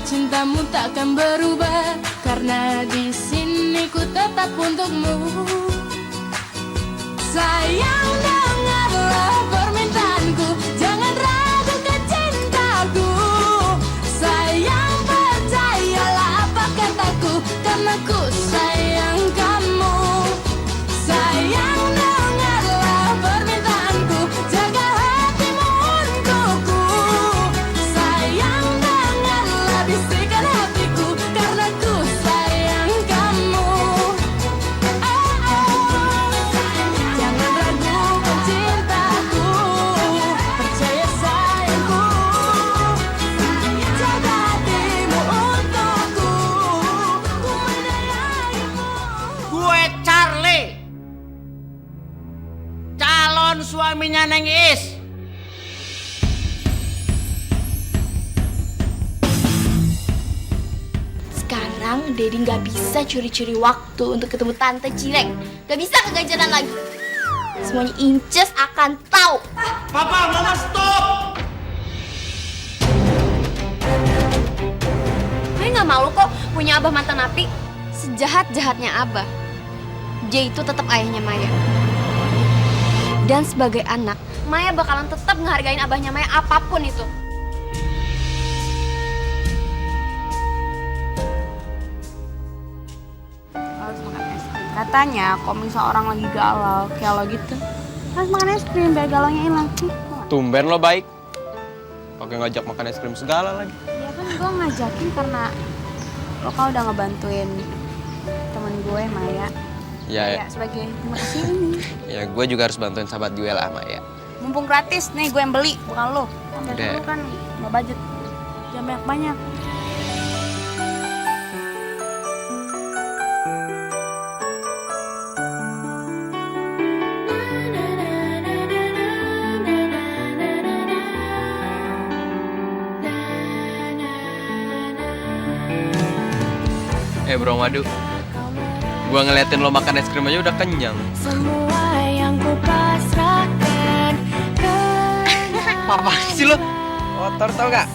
cintamu takkan berubah, karena di sini ku tetap untukmu. Sayang, dengarlah permintaanku, jangan ragukan cintaku. Sayang, percayalah apa kataku, karena ku sayang kamu. Sayang, dengarlah permintaanku, jaga hatimu untukku. Sayang, dengarlah bisikan hatiku, karena ku sayang kamu. Jangan ragukan cintaku, percaya sayangku. Jaga hatimu untukku, ku menyayangimu. Gue Charlie, calon suaminya Neng Is. Sekarang Dedi nggak bisa curi-curi waktu untuk ketemu Tante Cireng. Nggak bisa keganjaran lagi. Semuanya Inces akan tahu. Papa, Mama stop. Maya nggak malu kok punya abah mantan napi. Sejahat-jahatnya abah, dia itu tetap ayahnya Maya. Dan sebagai anak, Maya bakalan tetap ngehargain abahnya Maya apapun itu. Harus makan es krim. Katanya kalau misal orang lagi galau kayak lo gitu, harus makan es krim biar galaunya hilang. Tumben lo baik. Pakai ngajak makan es krim segala lagi. Ya kan gue ngajakin karena lo kan udah ngebantuin temen gue Maya. Ya, Ya sebagai terima kasih ini. ya gue juga harus bantuin sahabat gue lah, Maya. Mumpung gratis nih gue yang beli, bukan lo. Kan biasa Udah. lo kan nggak budget. Jangan banyak-banyak. Bro Madu, gue ngeliatin lo makan es krim aja udah kenyang. Semua yang ku pasrahkan, Apa sih lo? Kotor tau gak?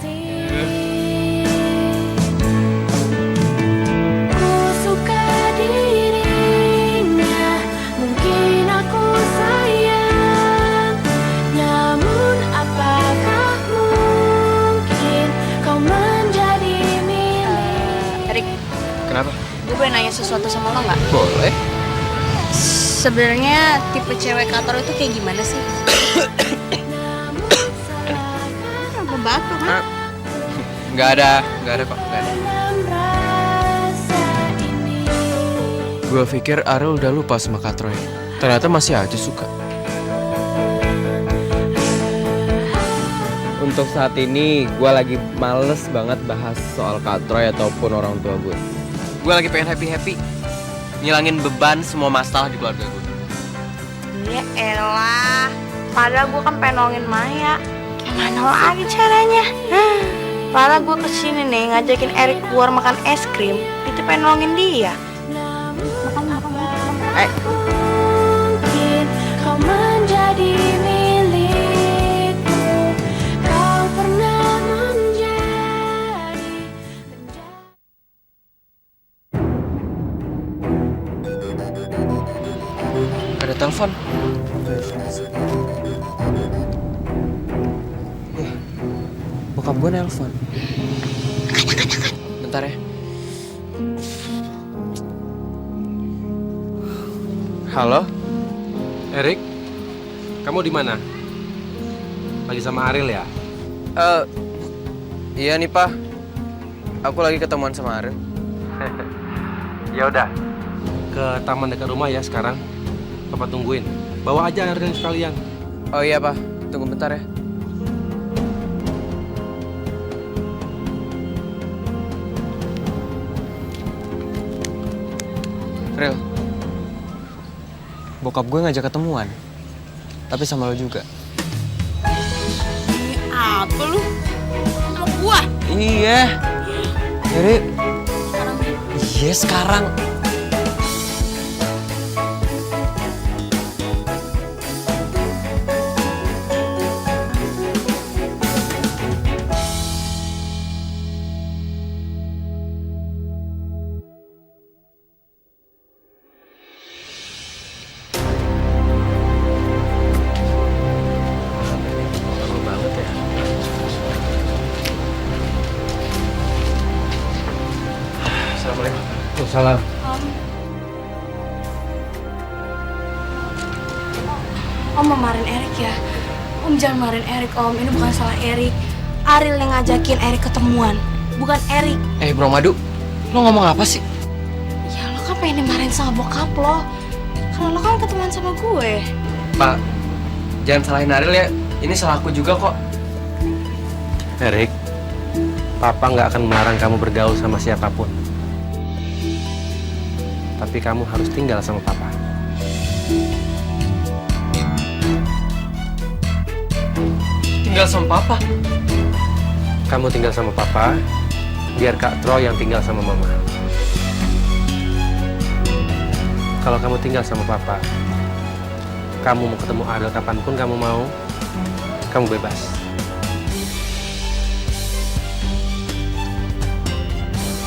ku suka dirinya. Mungkin aku sayang, namun apakah mungkin kau menjadi milik? Erik, Kenapa? gue boleh nanya sesuatu sama lo nggak? Boleh. Sebenarnya tipe cewek kantor itu kayak gimana sih? Kenapa batuk kan? Nggak ada kok, nggak ada. Dalam rasa ini. Gue pikir Ariel udah lupa sama Kak Troy. Ternyata masih aja suka. Untuk saat ini, gue lagi males banget bahas soal Kak Troy ataupun orang tua gue. Gue lagi pengen happy-happy, ngilangin beban semua masalah di keluarga gue. Ya elah, padahal gue kan pengen nolongin Maya. Gimana lagi caranya? Padahal gue kesini nih ngajakin Erik keluar makan es krim, itu pengen nolongin dia. Mungkin kau menjadi milikku. Kau pernah menjadi Ada telepon. Bokap gue nelpon. Bentar ya. Halo? Erik, kamu di mana? Lagi sama Ariel ya? Iya nih Pak. Aku lagi ketemuan sama Ariel. Ya udah, ke taman dekat rumah ya sekarang. Papa tungguin. Bawa aja Ariel sekalian. Oh iya Pak, tunggu bentar ya. Ril, bokap gue ngajak ketemuan, tapi sama lo juga. Apa lu? Sama gua? Iya. Jadi, iya sekarang. Waalaikumsalam. Om marahin Erik ya. Om jangan marahin Erik, Om. Ini bukan salah Erik. Ariel yang ngajakin Erik ketemuan, bukan Erik. Bro Madu, lo ngomong apa sih? Ya lo kan pengen dimarahin sama bokap lo. Kalau lo kan ketemuan sama gue. Pak, jangan salahin Ariel ya. Ini salah aku juga kok. Erik, Papa nggak akan melarang kamu bergaul sama siapapun. Tapi kamu harus tinggal sama Papa. Tinggal sama Papa? Kamu tinggal sama Papa, biar Kak Troy yang tinggal sama Mama. Kalau kamu tinggal sama Papa, kamu mau ketemu Ariel kapanpun kamu mau, kamu bebas.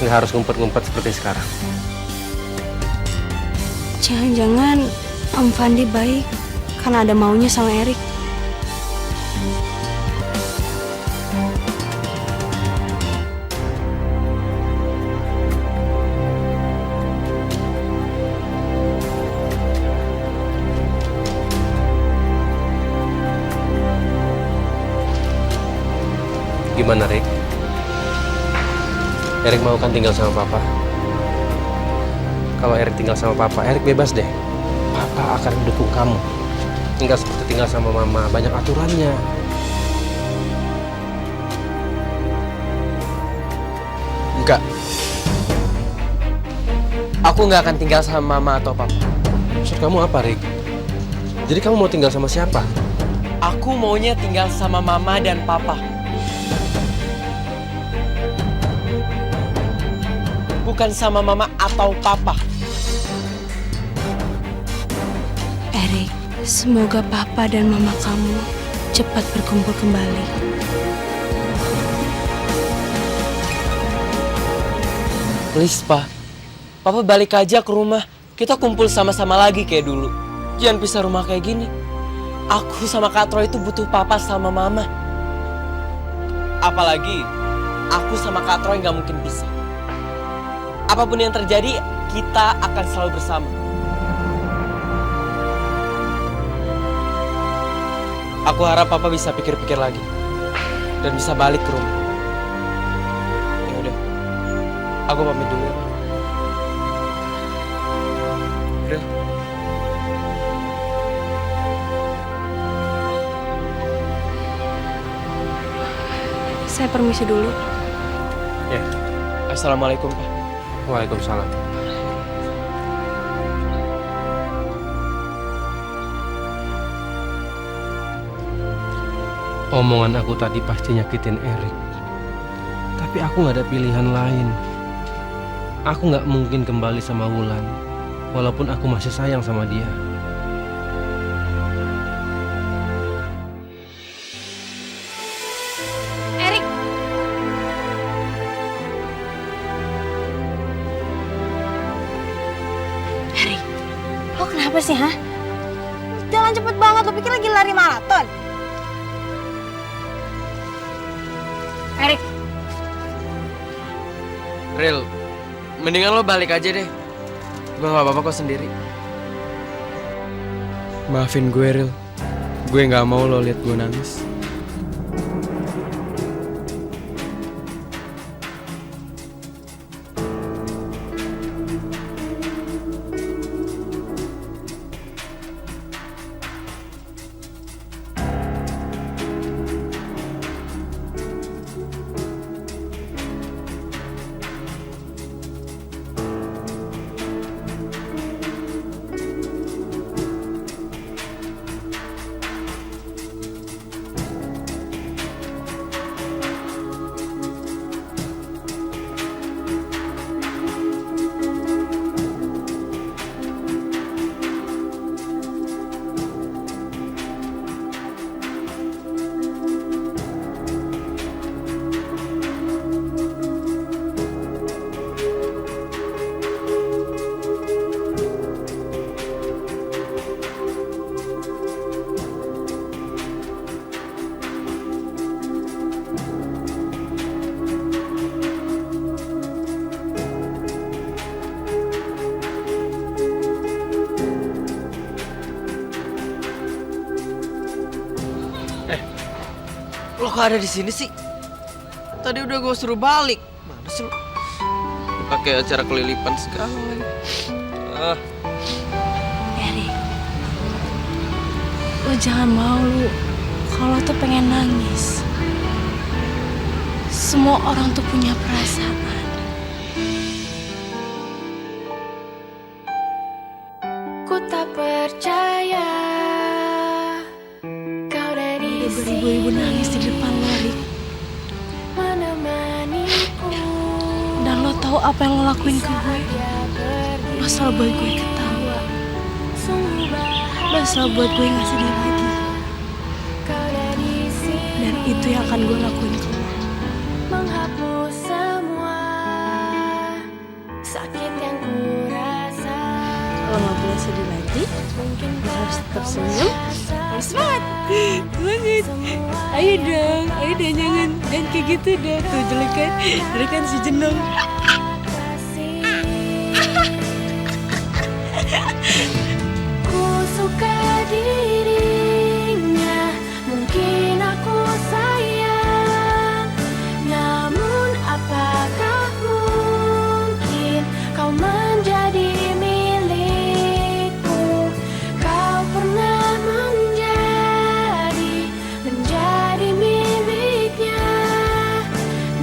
Nggak harus ngumpet-ngumpet seperti sekarang. Jangan-jangan Om Fandi baik karena ada maunya sama Erik. Gimana, Rick? Erik mau kan tinggal sama Papa? Kalau Erik tinggal sama Papa, Erik bebas deh. Papa akan mendukung kamu. Tinggal seperti tinggal sama Mama, banyak aturannya. Enggak. Aku nggak akan tinggal sama Mama atau Papa. Maksud kamu apa, Rick? Jadi kamu mau tinggal sama siapa? Aku maunya tinggal sama Mama dan Papa. Bukan sama Mama atau Papa. Erik, semoga Papa dan Mama kamu cepat berkumpul kembali. Please, Pa. Papa balik aja ke rumah. Kita kumpul sama-sama lagi kayak dulu. Jangan pisah rumah kayak gini. Aku sama Kak Troy itu butuh Papa sama Mama. Apalagi, aku sama Kak Troy nggak mungkin pisah. Apapun yang terjadi, kita akan selalu bersama. Aku harap Papa bisa pikir-pikir lagi. Dan bisa balik ke rumah. Ya udah, aku pamit dulu ya. Udah. Saya permisi dulu. Ya. Assalamualaikum, Pak. Waalaikumsalam. Omongan aku tadi pasti nyakitin Erik. Tapi aku nggak ada pilihan lain. Aku nggak mungkin kembali sama Wulan, walaupun aku masih sayang sama dia. Erik, Erik, lo kenapa sih, ha? Jalan cepet banget, lo pikir lagi lari maraton? Erik, Ril, mendingan lo balik aja deh. Gue gak apa-apa kok sendiri. Maafin gue, Ril. Gue gak mau lo lihat gue nangis. kok ada di sini sih? Tadi udah gue suruh balik. Mana sih lu? Pakai acara kelilipan segala lagi. Erik, lo jangan malu kalau tuh pengen nangis. Semua orang tuh punya perasaan. Ku tak percaya kau dari Beribu-ibu nangis di depan lo, Rik. menemaniku. Dan lo tahu apa yang lo lakuin ke gue? Lo selalu buat gue ketawa. Lo selalu buat gue gak sedih lagi. Dan itu yang akan gue lakuin ke lo. Menghapus semua sakit yang ku rasa. Lo gak boleh sedih lagi. Lo harus tetap senyum. Harus semangat. Semangat. Ayo dong, jangan kayak gitu deh. Tuh jelek kan si Jenong. Ku suka dirinya, mungkin aku sayang. Namun apakah mungkin kau menjadi milikku? Kau pernah menjadi miliknya.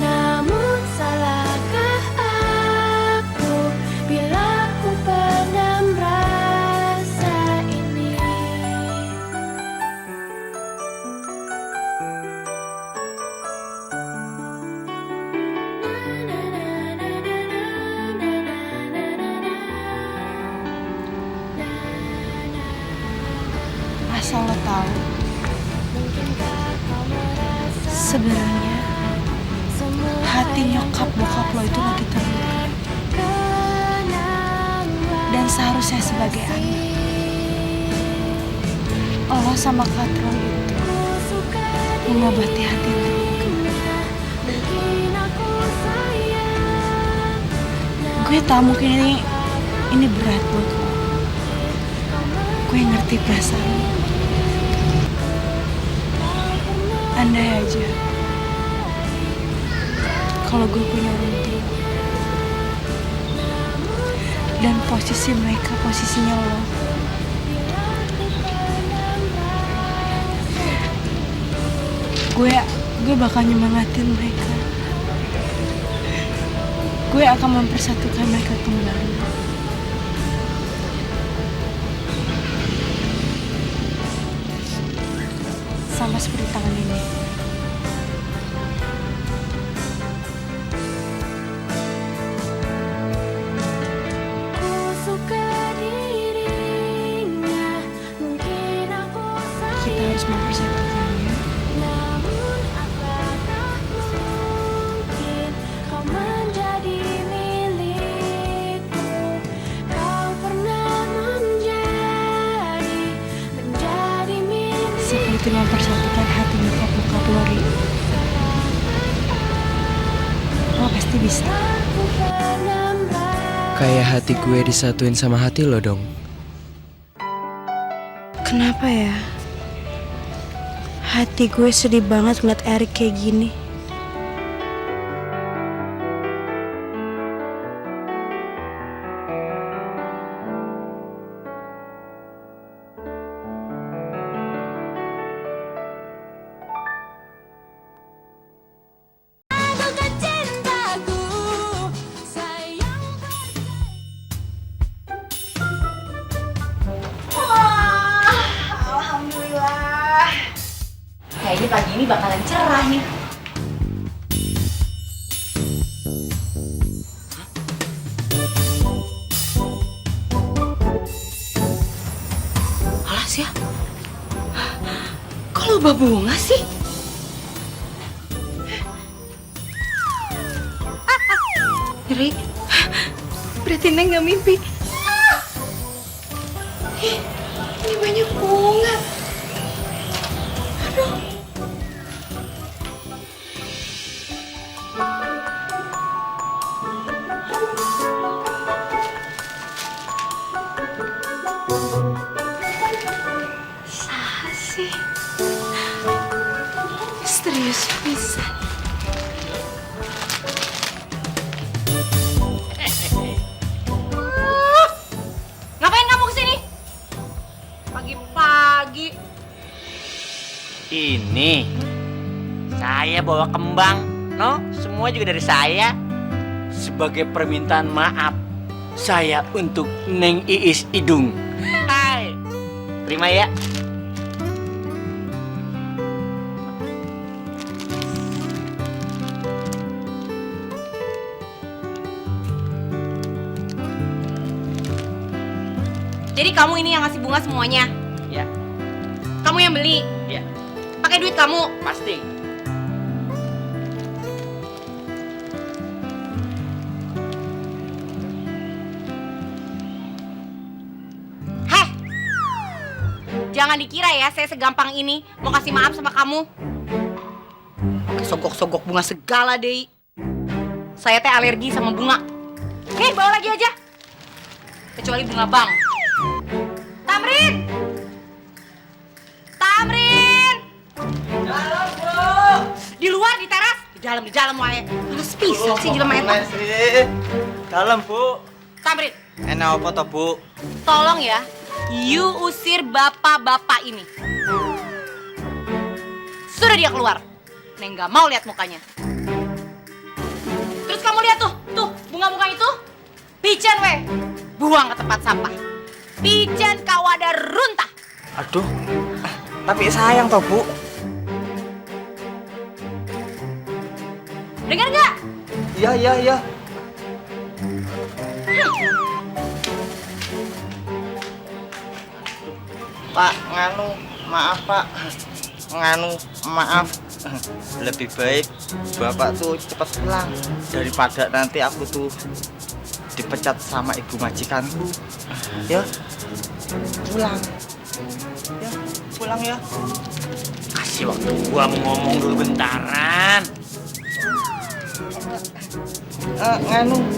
Namun salahkah aku bila ku pendam rasa ini? Asal lo tahu, sebenarnya hati nyokap bokap lo itu lagi terluka. Dan seharusnya sebagai anak, Allah sama Katron itu mengobati hati mereka. Gue tahu mungkin ini berat buat lo. Gue ngerti perasaan lo. Andai aja kalau gue punya orang tua dan posisi mereka posisinya lo, gue bakal nyemangatin mereka. Gue akan mempersatukan mereka kembali. Sama seperti tangan ini. Ku suka dirinya, mungkin aku sayang. Kita harus mempersatukannya. Namun apakah mungkin kau menjadi milikku? Kau pernah menjadi milikku. Seperti mempersatukan hati nyokap bokap lo, Ri. Lo pasti bisa. Kayak hati gue disatuin sama hati lo dong. Kenapa ya? Hati gue sedih banget ngeliat Erik kayak gini. Lakukan cintaku, sayang. Alhamdulillah. Kayaknya pagi ini bakalan cerah nih. Alas ya? Kok lo bawa bunga sih? Rik, berarti Neng gak mimpi. Ini banyak bunga. Aduh. Saha sih? Serius Ini saya bawa kembang, no? Semua juga dari saya. Sebagai permintaan maaf saya untuk Neng Iis Idung. Hai, terima ya. Jadi kamu ini yang ngasih bunga semuanya? Ya, Kamu yang beli? ya, Pakai duit kamu? pasti. Heh! Jangan dikira ya saya segampang ini mau kasih maaf sama kamu. Sogok-sogok bunga segala deh. Saya teh alergi sama bunga. Hei, bawa lagi aja. Kecuali bunga bang. Tamrin! Tamrin! Dalam, bro. Di luar, di teras. Di dalam wae. Terus pisah sih jelema eta. Dalam, Bu. Tamrin, Enak apa toh, Bu? tolong ya, you usir bapak-bapak ini. Sudah dia keluar. Neng nggak mau lihat mukanya. Terus kamu lihat tuh bunga-bunga itu. Pijen weh, buang ke tempat sampah. Pijen kawada runtah. Aduh, tapi sayang toh, Bu. Dengar nggak? Iya. Pak, maaf Pak. Maaf. Lebih baik Bapak tuh cepat pulang daripada nanti aku tuh dipecat sama ibu majikanku. Ya, pulang. Ya, pulang ya. Kasih waktu gua ngomong dulu bentaran.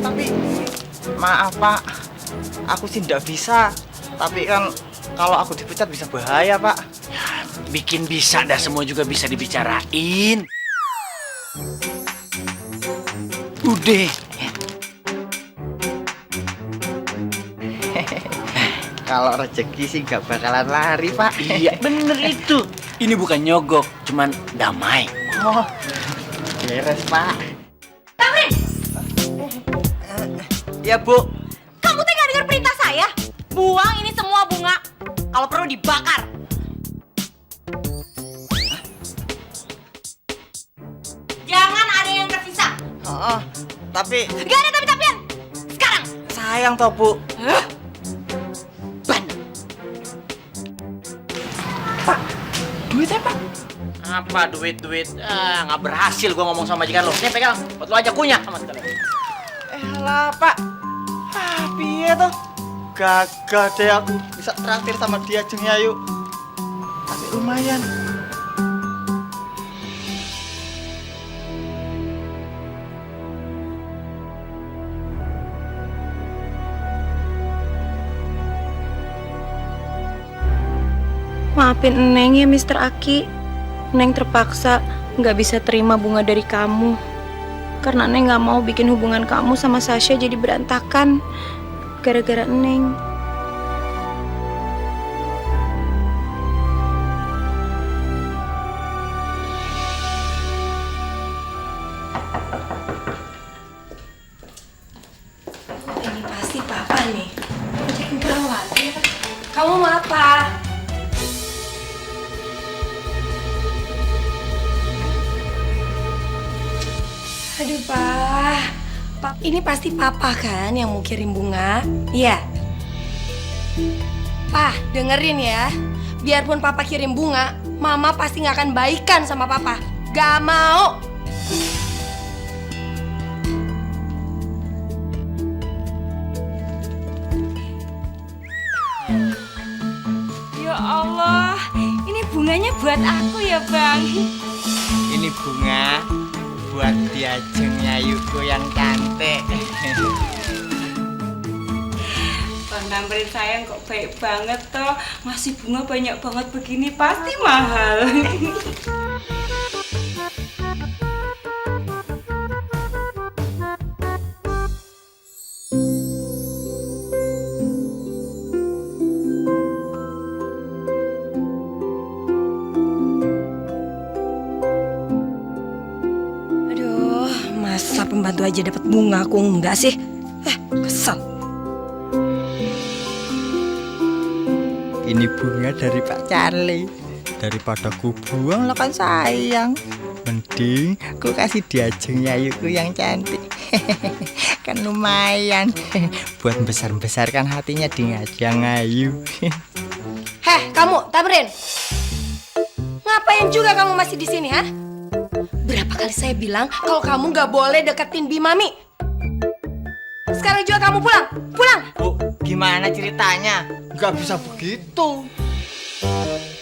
Tapi maaf Pak. Aku sih nggak bisa. Tapi kan kalau aku dipecat bisa bahaya Pak. Bikin bisa dah, semua juga bisa dibicarain. Udah. Kalau rezeki sih nggak bakalan lari Pak. Iya, bener itu. Ini bukan nyogok, cuman damai. Oh, beres Pak. Tamrin, Ya Bu. kamu teh nggak dengar perintah saya? Buang ini semua bunga. Kalau perlu dibakar. Jangan ada yang tersisa. Oh, tapi Gak ada tapi-tapian. Sekarang. sayang toh Bu. Bandel. Duitnya Pak. Apa duit? Nggak berhasil gua ngomong sama majikan lo. Nih pegang, buat lo aja kunyah sama sekali. Lah Pak. Piye toh? Gagal deh aku bisa traktir sama dia Jeng Yayu. Tapi lumayan. Maafin Neng ya Mister Aki. Neng terpaksa nggak bisa terima bunga dari kamu. Karena Neng nggak mau bikin hubungan kamu sama Sasha jadi berantakan. Gara-gara Neng. Ini pasti papa nih. Jadi perawat. Kamu mau apa? Aduh, Pak. Ini pasti Papa kan yang mau kirim bunga? Iya. Pak, dengerin ya. Biarpun Papa kirim bunga, Mama pasti nggak akan baikan sama Papa. Gak mau. Ya Allah, ini bunganya buat aku ya, Bang. Ini bunga buat dia Jeng Yayuku yang cantik. Bang Tamrin sayang kok baik banget toh. Ngasih bunga banyak banget begini pasti mahal. pembantu aja dapat bunga, aku enggak sih. Kesel. Ini bunga dari Pak Charlie. Daripada ku buang lah kan sayang. Mending ku kasih Diajeng Yayuku yang cantik. Kan lumayan buat besar-besarkan hatinya di Diajeng Ayu. Heh, kamu Tamrin. Ngapain juga kamu masih di sini, ha? Berapa kali saya bilang kalau kamu nggak boleh deketin Bimami. Sekarang juga kamu pulang, pulang. Bu, gimana ceritanya? Gak bisa begitu.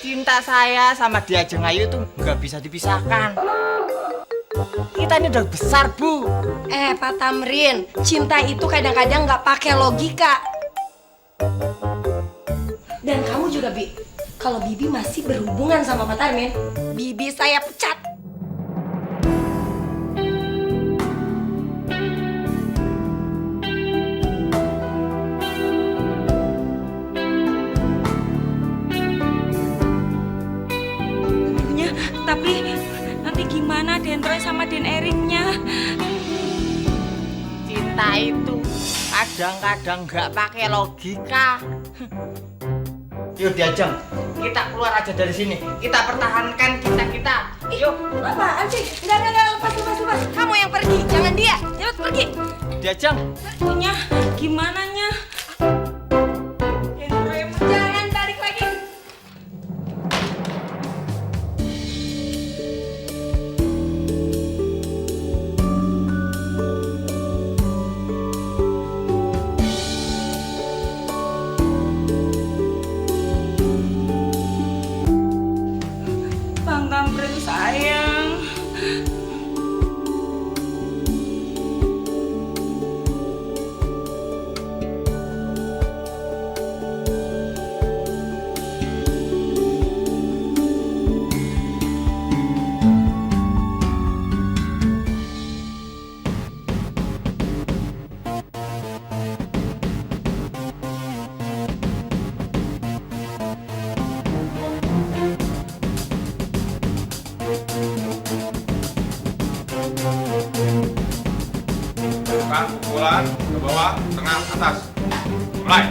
Cinta saya sama Diajeng Ayu tuh gak bisa dipisahkan. Kita ini udah besar, Bu. Pak Tamrin, cinta itu kadang-kadang nggak pakai logika. Dan kamu juga, Bi. Kalau Bibi masih berhubungan sama Pak Tamrin, Bibi saya pecat. Tapi nanti gimana Den Troy sama Den Eriknya? Cinta itu kadang-kadang gak pakai logika. Yuk Diajeng, kita keluar aja dari sini. Kita pertahankan cinta kita. Yuk. Apaan sih? Enggak, lepas. Kamu yang pergi, jangan dia. Cepat pergi. Diajeng. Punya gimana nya? Den Troy Jangan balik lagi. Bang Tamrin sayang. Gerakan pukulan ke bawah, tengah, atas. Mulai.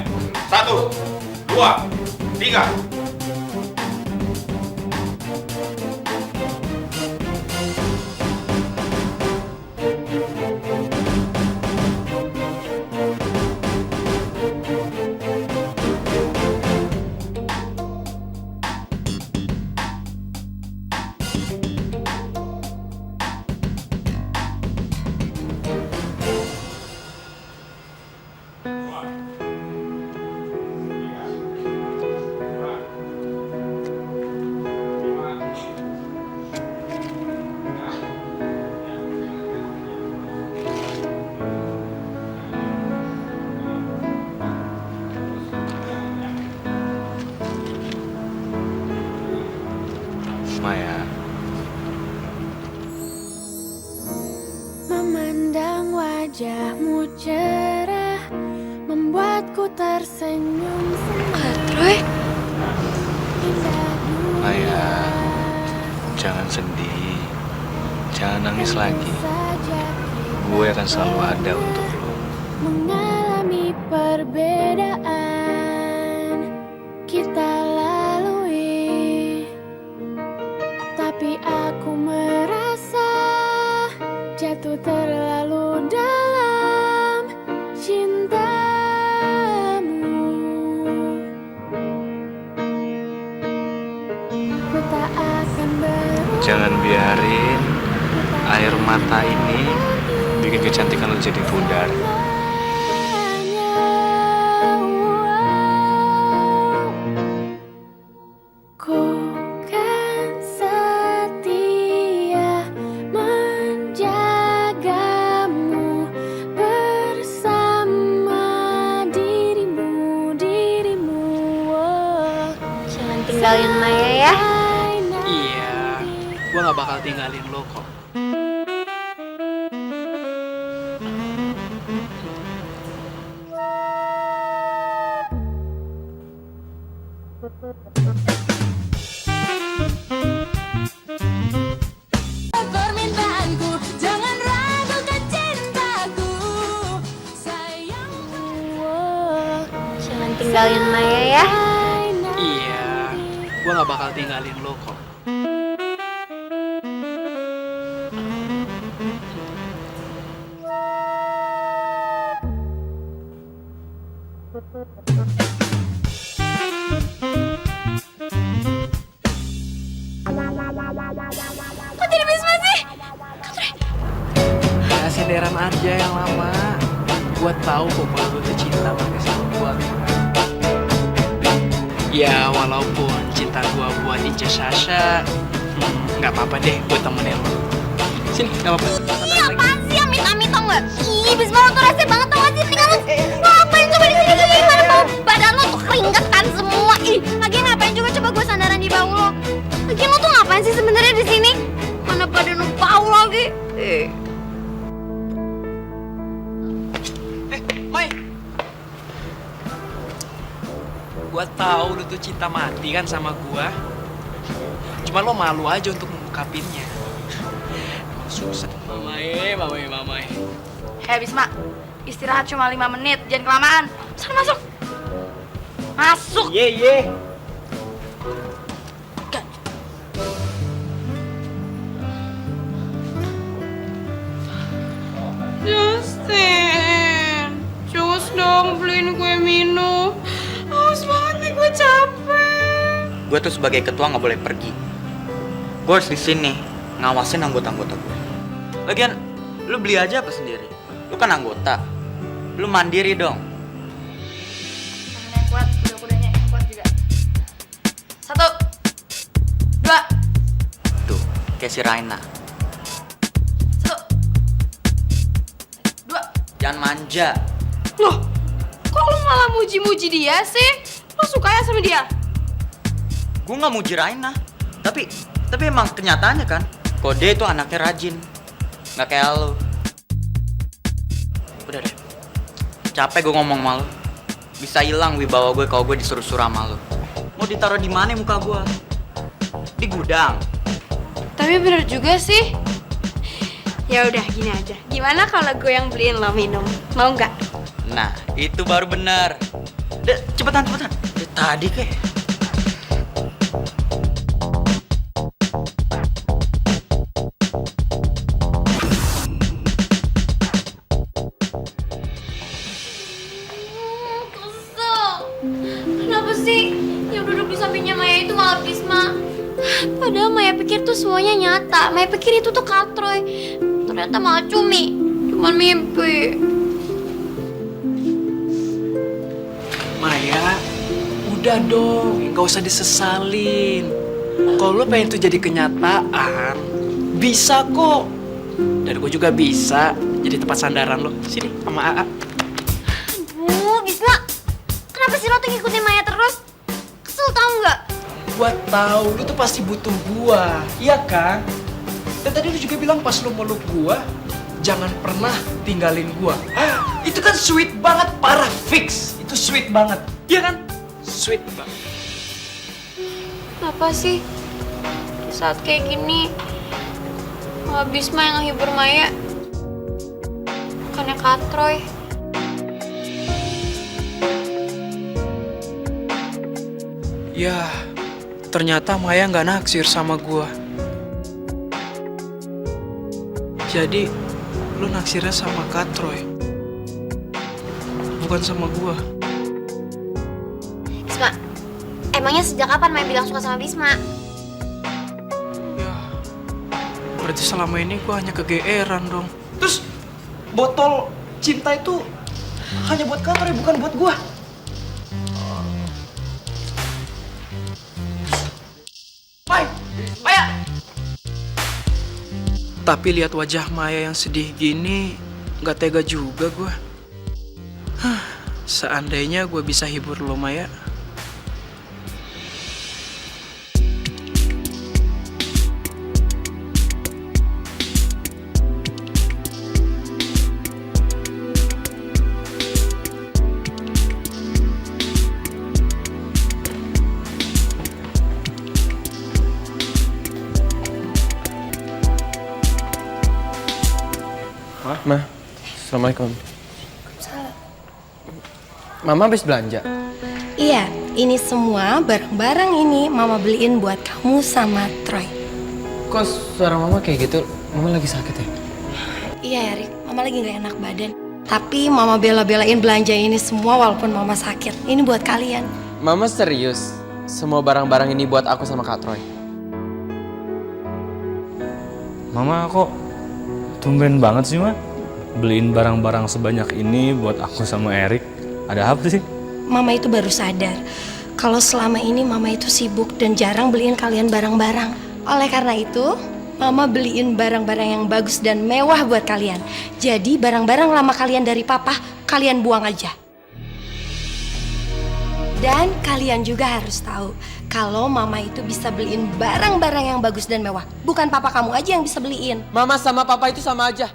1, 2, 3. Maya, Memandang wajahmu cerah membuatku tersenyum Troy, Maya, jangan sedih, jangan nangis lagi. Gue akan selalu ada untuk lo. mengalami perbedaan kita lalui, tapi aku merasa jatuh terlalu dalam cintamu. Ku tak akan berubah. Jangan biarin air mata ini bikin kecantikan lo jadi pudar. Ku kan setia menjagamu bersama dirimu. jangan tinggalin Maya ya. Iya, gua nggak bakal tinggalin lo kok. Permintaanku, jangan ragukan cinta. tinggalin Maya ya. Iya, gua nggak bakal tinggalin lo kok. Kok jadi Bisma sih? Ya sederan aja yang lama. Gua tahu kok kalau lu tuh cinta banget sama gua. Ya walaupun cinta gua buat Ica Sasha, nggak apa-apa deh, gua temenin lo. Sini, nggak apa-apa. Ih, apaan sih amit-amit tau nggak? Ih, Bisma lo tuh rese banget tau gak sih? Tinggal lo ngapain coba di sini gimana mau badan lo tuh keringet kan semua. Ih, lagian ngapain juga coba gue sandaran di bau lo? Lagian lo tuh ngapain sih sebenarnya di sini? Mana badan lo bau lagi? Mai, gua tahu lu tuh cinta mati kan sama gua. Cuma lo malu aja untuk mengungkapinnya. Susah. Mamai. Hei Bisma, istirahat cuma 5 menit, jangan kelamaan. Sana masuk. Masuk. Ye. Justin, cus dong beliin gue minum. Haus banget nih, gue capek. Gue tuh sebagai ketua nggak boleh pergi. Gue harus di sini ngawasin anggota-anggota gue. Lagian, lu beli aja apa sendiri? Lu kan anggota. Lu mandiri dong. Yang kuat, kuda-kudanya yang kuat juga. 1, 2. Tuh, kayak si Raina. 1, 2. Jangan manja. Loh, kok lu malah muji-muji dia sih? Lu suka ya sama dia? Gue nggak muji Raina. Tapi emang kenyataannya kan, kok dia itu anaknya rajin. Nggak kayak lo. Udah deh. Capek gue ngomong sama lo. Bisa hilang wibawa gue kalau gue disuruh-suruh sama lo. Mau ditaruh di mana muka gue? Di gudang. Tapi bener juga sih. Ya udah gini aja. Gimana kalau gue yang beliin lo minum? Mau nggak? Nah, itu baru benar. Udah, cepetan. Dari tadi kayak. Kesel. Kenapa sih yang duduk di sampingnya Maya itu malah Bisma? Padahal Maya pikir tuh semuanya nyata. Maya pikir itu tuh Katroy. Ternyata malah cuman mimpi. Maya, udah dong, nggak usah disesalin. Kalau lo pengen itu jadi kenyataan, bisa kok. Dan gue juga bisa jadi tempat sandaran lo. Sini, sama AA. Bisma, kenapa sih lo tuh ngikutin Maya terus? Kesel tau nggak? Gua tahu lu tuh pasti butuh gua, iya kan? Dan tadi lu juga bilang pas lu meluk gua, jangan pernah tinggalin gua. Itu kan sweet banget, parah fix. Itu sweet banget, iya kan? Sweet banget. Kenapa sih di saat kayak gini malah Bisma yang ngehibur Maya? Bukannya Katroy. Ya, ternyata Maya nggak naksir sama gua. Jadi, lu naksirnya sama Katroy, bukan sama gua. Bisma, emangnya sejak kapan Maya bilang suka sama Bisma? Ya, berarti selama ini gua hanya kegeeran dong. Terus, botol cinta itu hanya buat Katroy, bukan buat gua. Maya! Tapi lihat wajah Maya yang sedih gini, nggak tega juga gua. Seandainya gua bisa hibur lo, Maya. Ma, Assalamualaikum. Mama habis belanja? Iya, ini semua barang-barang ini Mama beliin buat kamu sama Troy. Kok suara Mama kayak gitu? Mama lagi sakit ya? Iya Erik, Mama lagi gak enak badan. Tapi Mama bela-belain belanja ini semua walaupun Mama sakit. Ini buat kalian. Mama serius? Semua barang-barang ini buat aku sama Kak Troy? Mama kok tumben banget sih, Ma? Beliin barang-barang sebanyak ini buat aku sama Erik. Ada apa sih? Mama itu baru sadar kalau selama ini Mama itu sibuk dan jarang beliin kalian barang-barang. Oleh karena itu, Mama beliin barang-barang yang bagus dan mewah buat kalian. Jadi barang-barang lama kalian dari Papa, kalian buang aja. Dan kalian juga harus tahu kalau Mama itu bisa beliin barang-barang yang bagus dan mewah. Bukan Papa kamu aja yang bisa beliin. Mama sama Papa itu sama aja.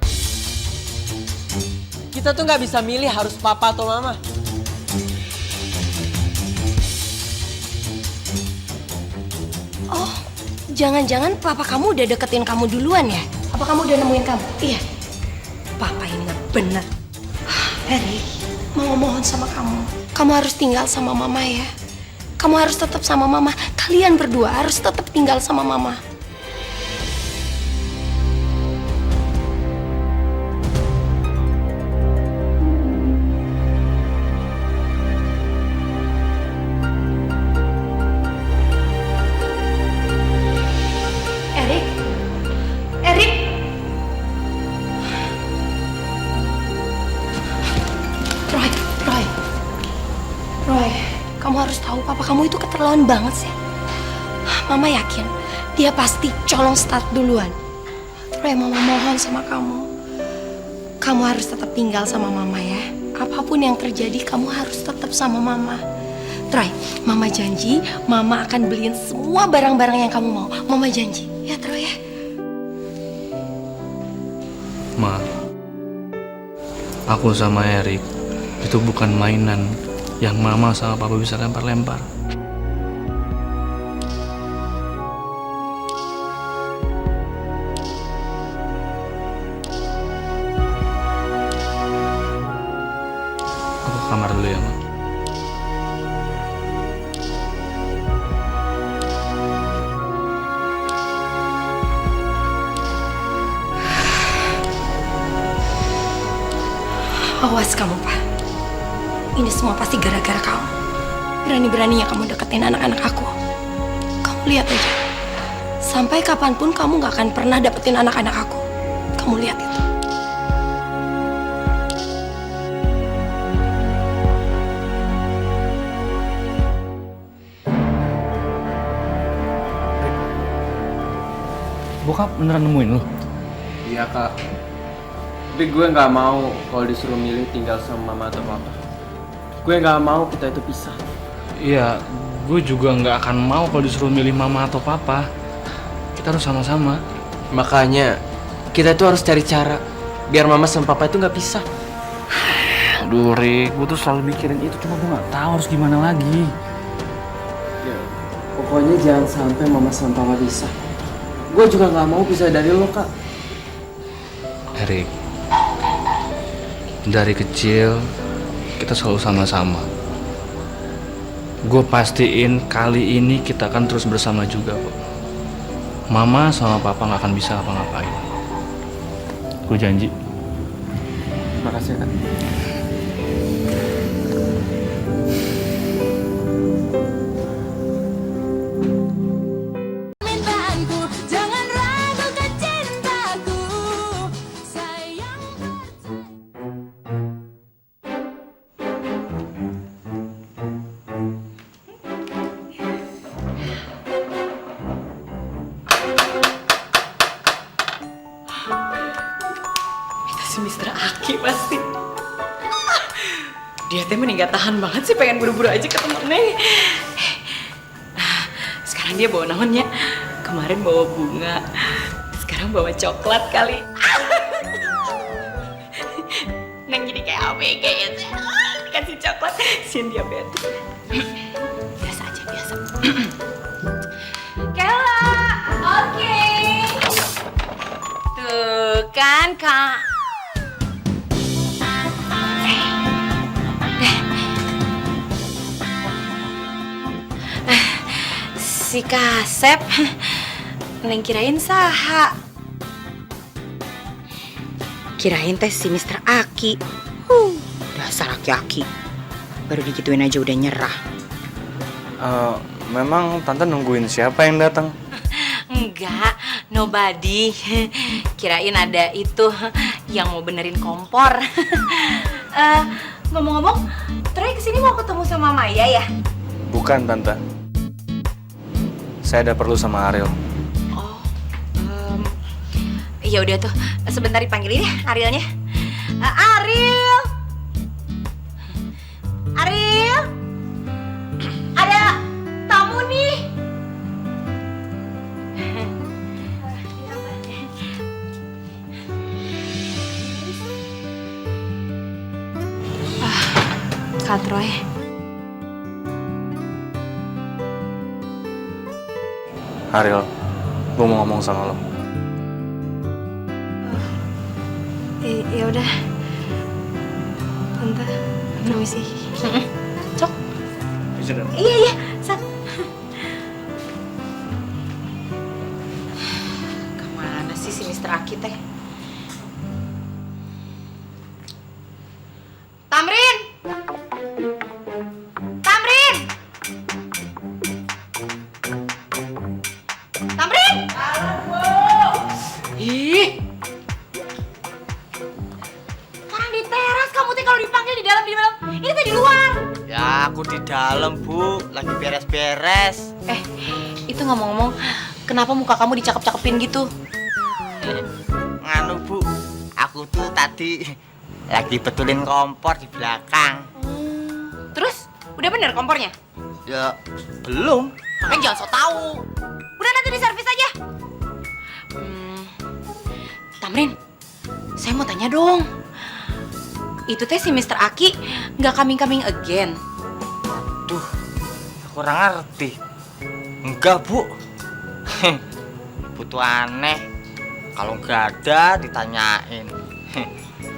Kita tuh nggak bisa milih harus Papa atau Mama. Oh, jangan-jangan Papa kamu udah deketin kamu duluan ya? Apa kamu udah nemuin kamu? Iya. Papa ini nggak bener. Erik, mau mohon sama kamu. Kamu harus tinggal sama Mama ya. Kamu harus tetap sama Mama. Kalian berdua harus tetap tinggal sama Mama. Erik, Erik. Roy, kamu harus tahu Papa kamu itu keterlaluan banget sih. Mama yakin dia pasti colong start duluan. Roy, Mama mohon sama kamu. Kamu harus tetap tinggal sama Mama ya. Apapun yang terjadi, kamu harus tetap sama Mama. Troy, Mama janji Mama akan beliin semua barang-barang yang kamu mau. Mama janji, ya Troy ya. Ma, aku sama Erik itu bukan mainan yang Mama sama Papa bisa lempar-lempar. Aku ke kamar dulu ya, Ma. Awas kamu, Pak. Ini semua pasti gara-gara kamu. Berani-beraninya kamu deketin anak-anak aku. Kamu lihat aja. Sampai kapanpun kamu gak akan pernah dapetin anak-anak aku. Kamu lihat itu. Bokap beneran nemuin lo? Iya Kak. Tapi gue nggak mau kalau disuruh milih tinggal sama Mama atau Papa. Gue nggak mau kita itu pisah. Iya, gue juga nggak akan mau kalau disuruh milih Mama atau Papa. Kita harus sama-sama. Makanya kita tuh harus cari cara biar Mama sama Papa itu nggak pisah. Aduh Rick, gue tuh selalu mikirin itu, cuma gue nggak tahu harus gimana lagi. Ya, pokoknya jangan sampai Mama sama Papa pisah. Gue juga nggak mau pisah dari lo Kak. Erik, dari kecil kita selalu sama-sama. Gue pastiin kali ini kita akan terus bersama juga kok. Mama sama Papa nggak akan bisa apa-ngapain. Gue janji. Makasih Kak. Permintaanku, jangan ragukan cintaku, sayang. Itu si Mr. Aki pasti. Dia teh mending gak tahan banget sih, pengen buru-buru aja ketemu Neng. Sekarang dia bawa naonnya? Kemarin bawa bunga, sekarang bawa coklat kali. Neng jadi kayak ABG ya, dikasih coklat, sian diabetes. Biasa aja, biasa. Kela, oke. Tuh kan Kak. Si Kasep. Neng kirain saha. Kirain teh si Mr. Aki. Dasar aki-aki. Baru digituin aja udah nyerah. Memang tante nungguin siapa yang datang? Enggak, nobody. Kirain ada itu yang mau benerin kompor. Ngomong-ngomong, Troy kesini mau ketemu sama Maya ya? Bukan tante. Saya ada perlu sama Ariel. Oh, ya udah tuh. Sebentar dipanggilin ya Arielnya. Ariel, Ariel, ada tamu nih. Kak Troy. Ariel, gue mau ngomong sama lo. Ya udah. Tante, permisi. Cok. Iya, Sat. Kemana sih si Mr. Aki teh? Tamrin! Tamrin! Tamrin! Ih! Orang di teras, kamu teh kalau dipanggil di dalam. Ini teh di luar. Ya, aku di dalam, Bu. Lagi beres-beres. Itu ngomong-ngomong, kenapa muka kamu dicakep-cakepin gitu? Nganu, Bu. Aku tuh tadi lagi betulin kompor di belakang. Terus, udah bener kompornya? Ya, belum. Makanya jangan sok tahu. Udah nanti diservis aja. Tamrin, saya mau tanya dong. Itu teh si Mr. Aki nggak coming again? Duh, aku kurang ngerti. Enggak, Bu. Butuh aneh. Kalau nggak ada ditanyain.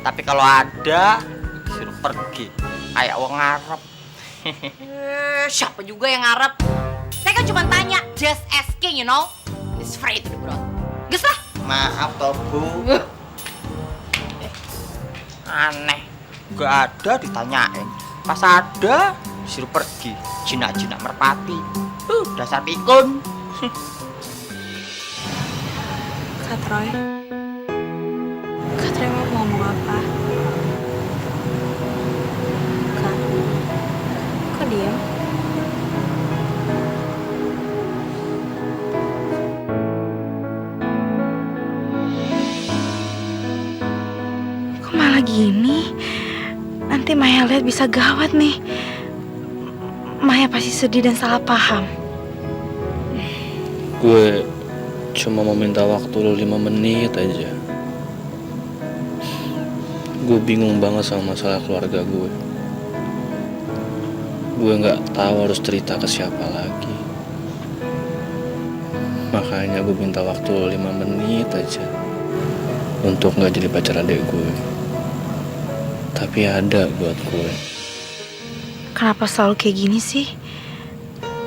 Tapi kalau ada disuruh pergi. Kayak wong Arab. Siapa juga yang ngarep? Saya kan cuma tanya, just asking, you know. It's free to the bro. Gus lah. Maaf toh, Bu. Aneh. Gak ada ditanyain. Pas ada disuruh pergi. Jinak-jinak merpati. Dasar pikun. Kak Troy. Kak Troy mau ngomong apa? Kak. Kok diam? Kok malah gini? Nanti Maya lihat bisa gawat nih. Maya pasti sedih dan salah paham. Gue cuma mau minta waktu lo 5 menit aja. Gue bingung banget sama masalah keluarga gue. Gue gak tahu harus cerita ke siapa lagi. Makanya gue minta waktu lo 5 menit aja untuk gak jadi pacar adik gue. Tapi ada buat gue. Kenapa selalu kayak gini sih?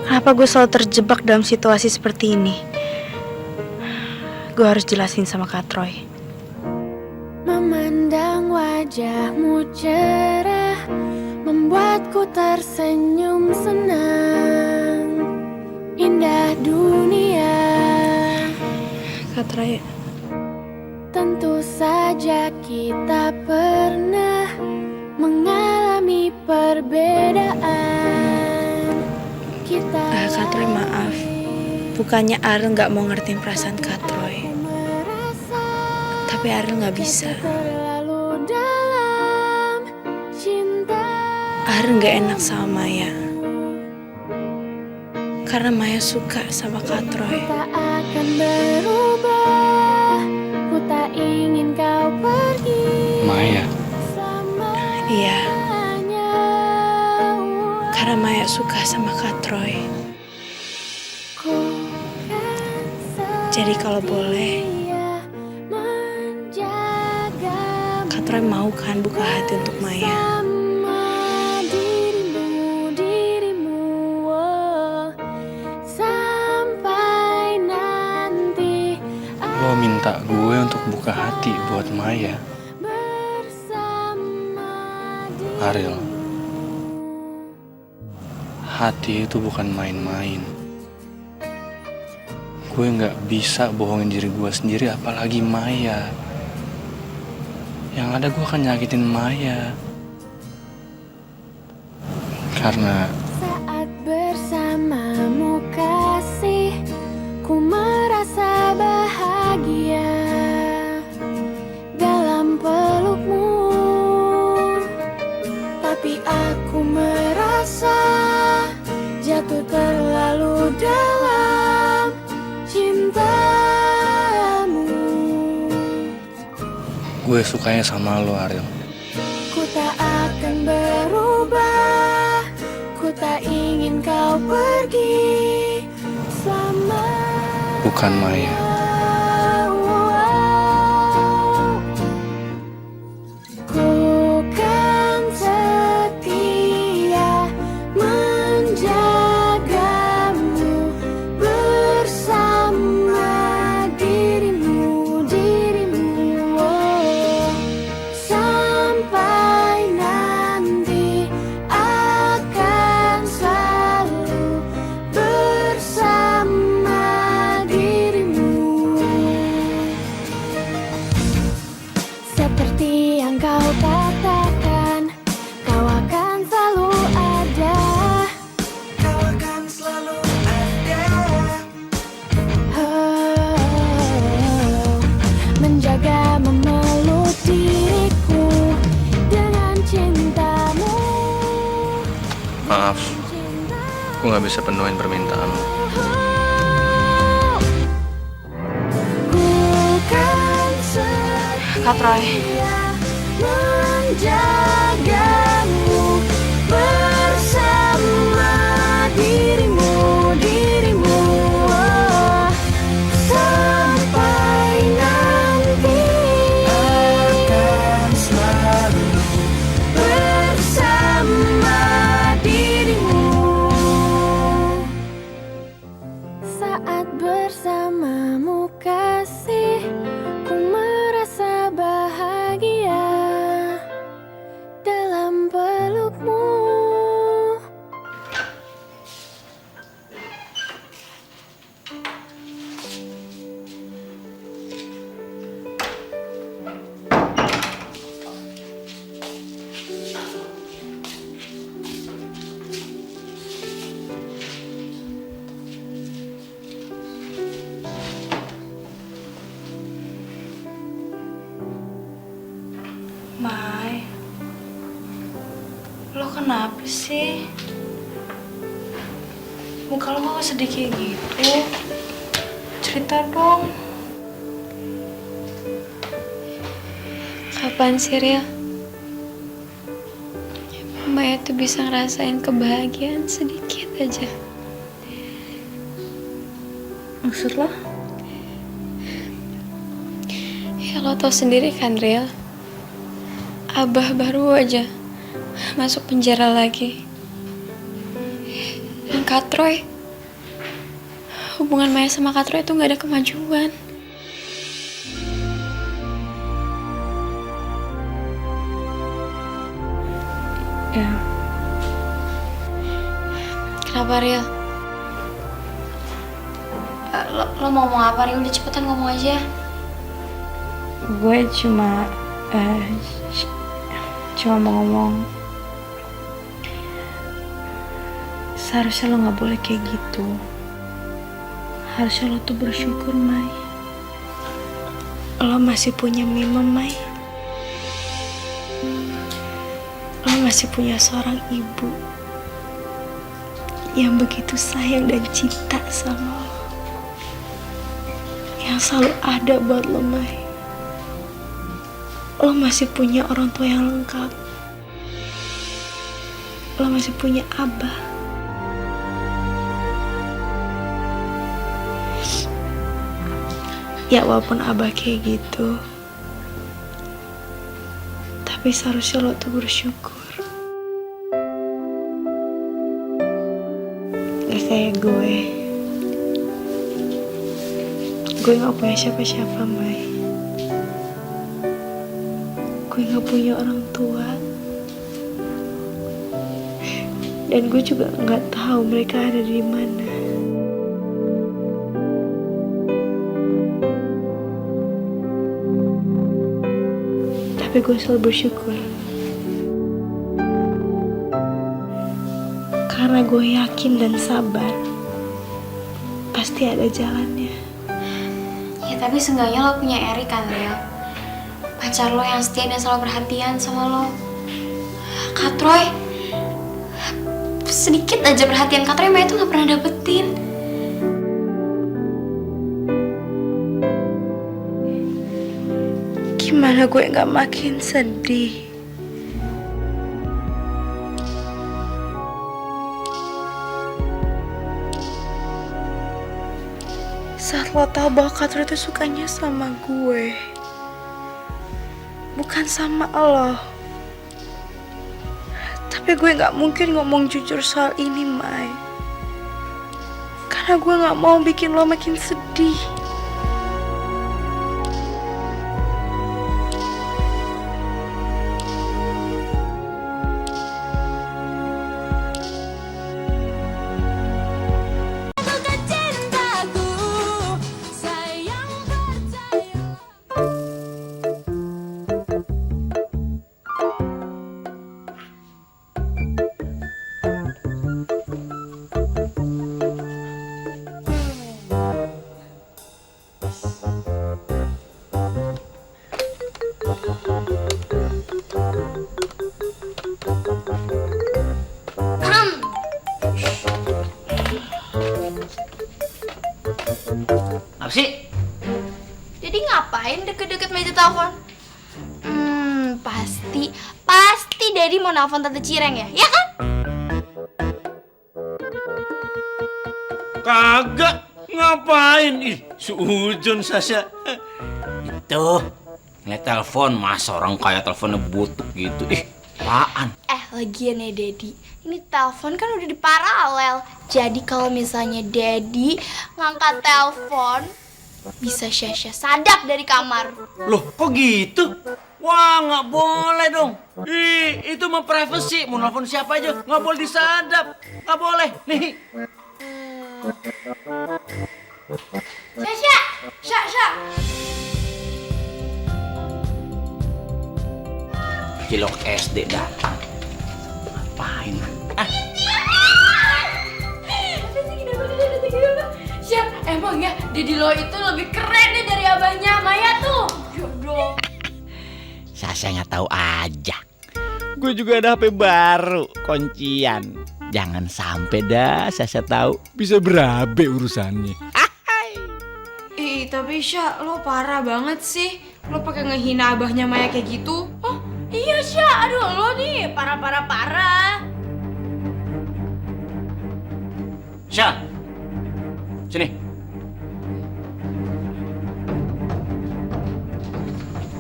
Kenapa gue selalu terjebak dalam situasi seperti ini? Gue harus jelasin sama Kak Troy. Memandang wajahmu cerah membuatku tersenyum senang. Indah dunia. Kak Troy. Tentu saja kita pernah mengalami perbedaan. Kak Troy, maaf. Bukannya Ariel gak mau ngertiin perasaan Kak Troy. Tapi Ariel gak bisa. Ariel gak enak sama Maya. Karena Maya suka sama Kak Troy. Tak akan berubah. Ku tak ingin kau pergi. Maya. Iya. Karena Maya suka sama Kak Troy. Jadi kalau boleh, Kak Troy mau kan buka hati untuk Maya? minta gue untuk buka hati buat Maya. Ariel, hati itu bukan main-main. Gue nggak bisa bohongin diri gue sendiri, apalagi Maya. Yang ada gue akan nyakitin Maya. Karena Saat bersamamu kasih, ku merasa bahagia dalam pelukmu. Tapi aku merasa jatuh terlalu dalam cintamu. gue sukanya sama lo, Ariel. Ku tak akan berubah, ku tak ingin kau pergi selama. Bukan Maya. Ku kan setia menjagamu bersama dirimu, oh. Sampai nanti akan selalu bersama dirimu. Seperti yang kau katakan, kau akan selalu ada. Kau akan selalu ada. Menjaga, memeluk diriku dengan cintamu. Maaf, gue gak bisa penuhin permintaan lo. Kak Troy, Menjagamu bersama dirimu, oh. Sampai nanti akan selalu bersama dirimu. Saat bersamamu kasih, ku merasa bahagia dalam pelukmu. Mai, lo kenapa sih? Muka lo kok sedih kayak gitu? Cerita dong. Kapan sih, Riel? Maya tuh bisa ngerasain kebahagiaan sedikit aja. Maksud lo? Ya lo tau sendiri kan, Riel? Abah baru aja masuk penjara lagi. Dan Kak Troy, hubungan Maya sama Kak Troy itu gak ada kemajuan. Ya, Kenapa, Riel? Lo mau ngomong apa, Riel? Udah cepetan ngomong aja. gue cuma mau ngomong, seharusnya lo gak boleh kayak gitu. Harusnya lo tuh bersyukur, Mai. Lo masih punya Mima, Mai. Lo masih punya seorang ibu yang begitu sayang dan cinta sama lo, yang selalu ada buat lo, Mai. Lo masih punya orang tua yang lengkap. Lo masih punya Abah. Ya walaupun Abah kayak gitu, tapi seharusnya lo tuh bersyukur. Gak kayak gue. Gue gak punya siapa-siapa, Mai. Gue gak punya orang tua. Dan gue juga gak tahu mereka ada di mana. Tapi gue selalu bersyukur. Karena gue yakin dan sabar, pasti ada jalannya. Ya tapi seenggaknya lo punya Erik kan, Leo. Pacar lo yang setia dan selalu perhatian sama lo. Kak Troy, sedikit aja perhatian Kak Troy Maya tuh gak pernah dapetin. Gimana gue gak makin sedih? Saat lo tau bahwa Katro itu sukanya sama gue, bukan sama lo. Tapi gue gak mungkin ngomong jujur soal ini, Mai. Karena gue gak mau bikin lo makin sedih. Apa sih? Jadi ngapain deket-deket meja telepon? Pasti Daddy mau nelfon Tante Cireng ya? Ya kan? Kagak. Ngapain? Ih, seujun Sasha. Itu ngeliat telepon, masa orang kaya teleponnya butuh gitu. Ih, apaan? Lagian ya Daddy, ini telepon kan udah di paralel. Jadi kalau misalnya Daddy ngangkat telepon, bisa Sasha sadap dari kamar. Loh, kok gitu? Wah, nggak boleh dong. Ih, itu mah privacy. Mau nelfon siapa aja, nggak boleh disadap. Nggak boleh. Nih. Sasha. Cilok SD datang. Ngapain? Siap, emang ya Daddy lo itu lebih keren deh dari abahnya Maya tuh. Jodoh. Sasha nggak tahu aja. Gue juga ada HP baru, kuncian. Jangan sampai dah Sasha tahu, bisa berabe urusannya. Ih, tapi Sya, lo parah banget sih. Lo pakai ngehina abahnya Maya kayak gitu. Oh iya Sya, aduh lo nih parah. Sha, sini.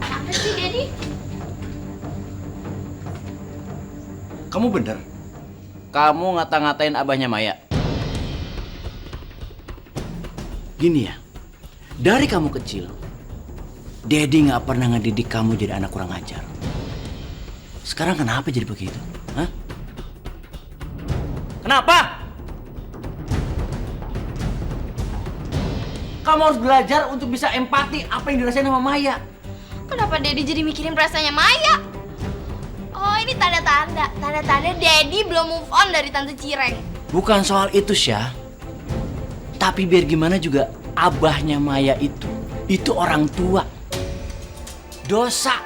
Apa sih Daddy? Kamu bener? Kamu ngata-ngatain abahnya Maya? Gini ya, dari kamu kecil, Daddy nggak pernah ngedidik kamu jadi anak kurang ajar. Sekarang kenapa jadi begitu? Hah? Kenapa? Kamu harus belajar untuk bisa empati apa yang dirasain sama Maya. Kenapa Daddy jadi mikirin perasaannya Maya? Oh, ini tanda-tanda Daddy belum move on dari Tante Cireng. Bukan soal itu, Syah. Tapi biar gimana juga, abahnya Maya itu orang tua. Dosa,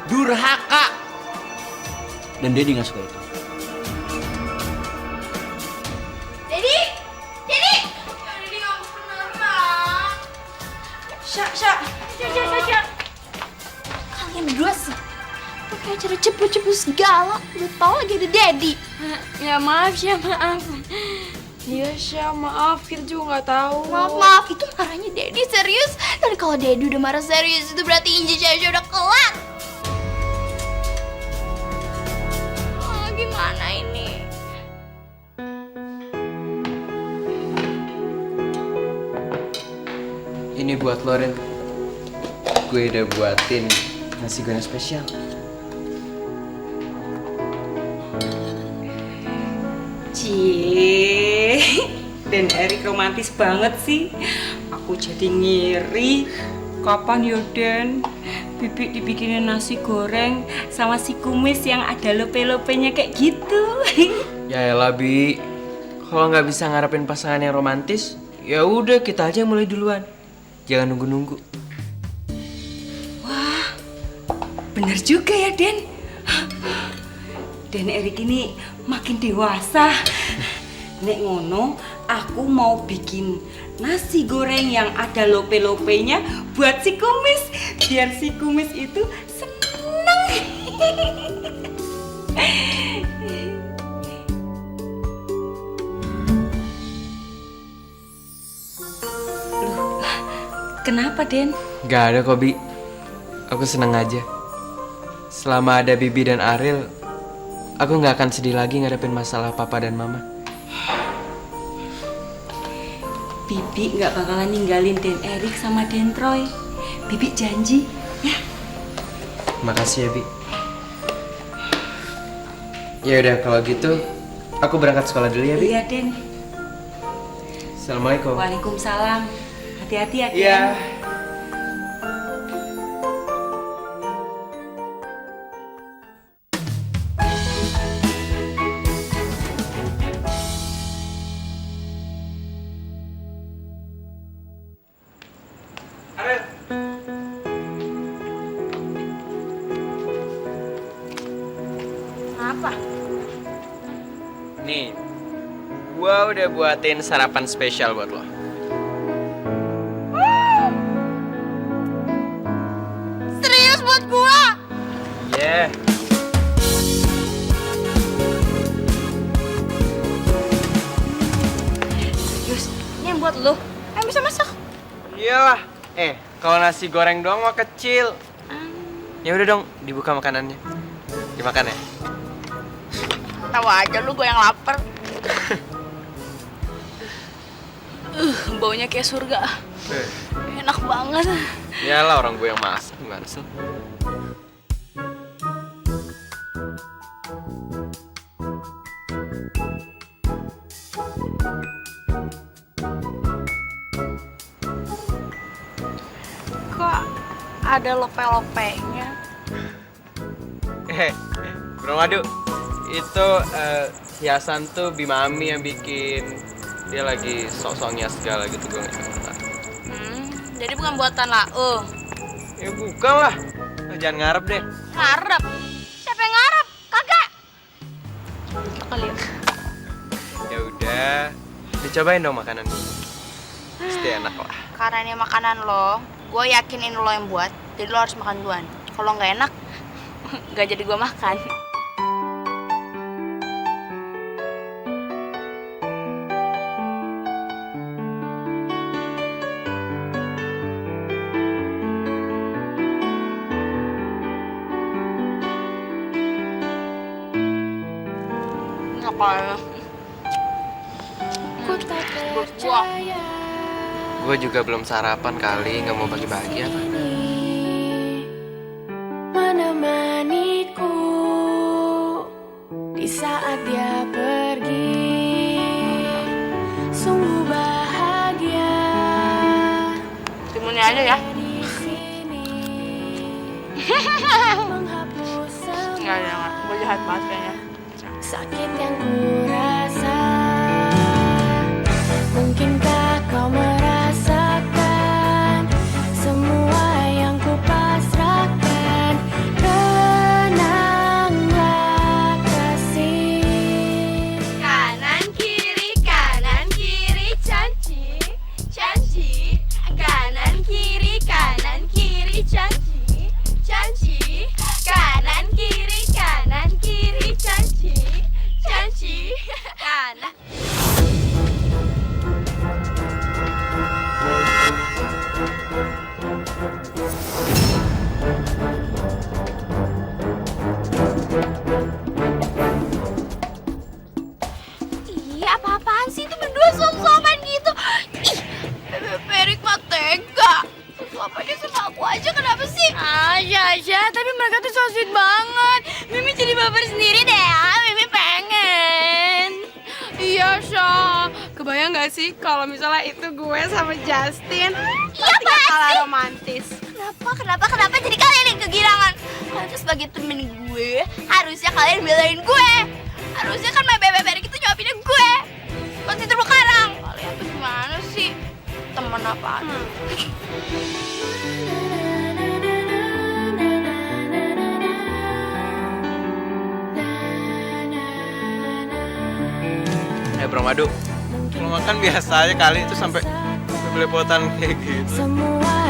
durhaka. Dan Daddy nggak suka itu. Daddy nggak beneran. Sya. Kalian berdua sih pakai cara cepu-cepu segala. Udah tau lagi ada Daddy. Ya maaf Sya, maaf. Iya Sya, maaf, kita juga nggak tahu. Maaf, itu marahnya Daddy serius. Dan kalau Daddy udah marah serius, itu berarti Inji Sasha udah kelar. Oh, gimana ini? Ini Ini buat lo, Ren. Gue udah buatin nasi goreng spesial. Cie, Dan Erik romantis banget sih. Aku jadi ngiri. Kapan yo Den? Bibi dibikinin nasi goreng sama si kumis yang ada lope-lopenya kayak gitu. Ya elah, Bi. Kalau nggak bisa ngarepin pasangan yang romantis, ya udah kita aja yang mulai duluan. Jangan nunggu-nunggu. Wah, bener juga ya Den. Dan Erik ini makin dewasa. Nek ngono, aku mau bikin nasi goreng yang ada lope-lopenya buat si kumis. Biar si kumis itu seneng. Loh, kenapa Den? Gak ada kok, Bi. Aku seneng aja. Selama ada Bibi dan Ariel, aku nggak akan sedih lagi ngadepin masalah papa dan mama. Bibi nggak bakalan ninggalin Den Erik sama Den Troy. Bibi janji, ya. Makasih ya, Bi. Ya udah kalau gitu, aku berangkat sekolah dulu ya, Bi. Iya, Den. Assalamualaikum. Waalaikumsalam. Hati-hati ya, Den. Iya. Apa? Nih, gua udah buatin sarapan spesial buat lo. Serius buat gua? Yeah. Serius, ini yang buat lo. Bisa masak? Iyalah. Kalau nasi goreng doang mah kecil. Ya udah dong, dibuka makanannya. Dimakan ya. Tahu aja lu, gue yang lapar. Baunya kayak surga. Enak banget. Iyalah, orang gue yang masak, gimana sih? Kok ada lope-lopenya? Bro Madu, itu hiasan tuh Bimami yang bikin. Dia lagi sok-soknya segala gitu, gue nggak ngerti. Jadi bukan buatan Lau. Ya bukan lah. Jangan ngarep deh. Ngarep? Siapa yang ngarep? Kagak. Kali ya. Ya udah, dicobain dong makanan. Pasti enak lah. Karena ini makanan lo, gue yakinin lo yang buat. Jadi lo harus makan duluan. Kalau nggak enak, nggak jadi gue makan. Gue juga belum sarapan kali, nggak mau bagi-bagi apa? Menemaniku di saat dia pergi, sungguh bahagia. Timunnya aja ya. Enggak. Gue jahat banget kayaknya. Sakit yang ku rasa, mungkinkah kau merasakan semua yang ku pasrahkan? Tenanglah kasih. Kanan kiri canci, canci. Kanan kiri canci, canci. Kanan kiri canci, canci. Kanan. Iya, apa-apaan sih itu berdua suap-suapan gitu? Ih, Bebek Erik mah tega. aja, tapi mereka tuh so sweet banget. Mimi jadi baper sendiri deh ya, Mimi pengen. Iya, Sha. Kebayang gak sih kalau misalnya itu gue sama Justin? Iya, pasti kalah romantis. Kenapa jadi kalian yang kegirangan? Kalian tuh sebagai temen gue, harusnya kalian belain gue. Harusnya kan my bebe Erik itu nyuapinnya gue. Pasti terumbu karang. Kalian tuh gimana sih? Temen apaan? Bro Madu, kalau makan biasa aja kali itu sampai belepotan kayak gitu. Semua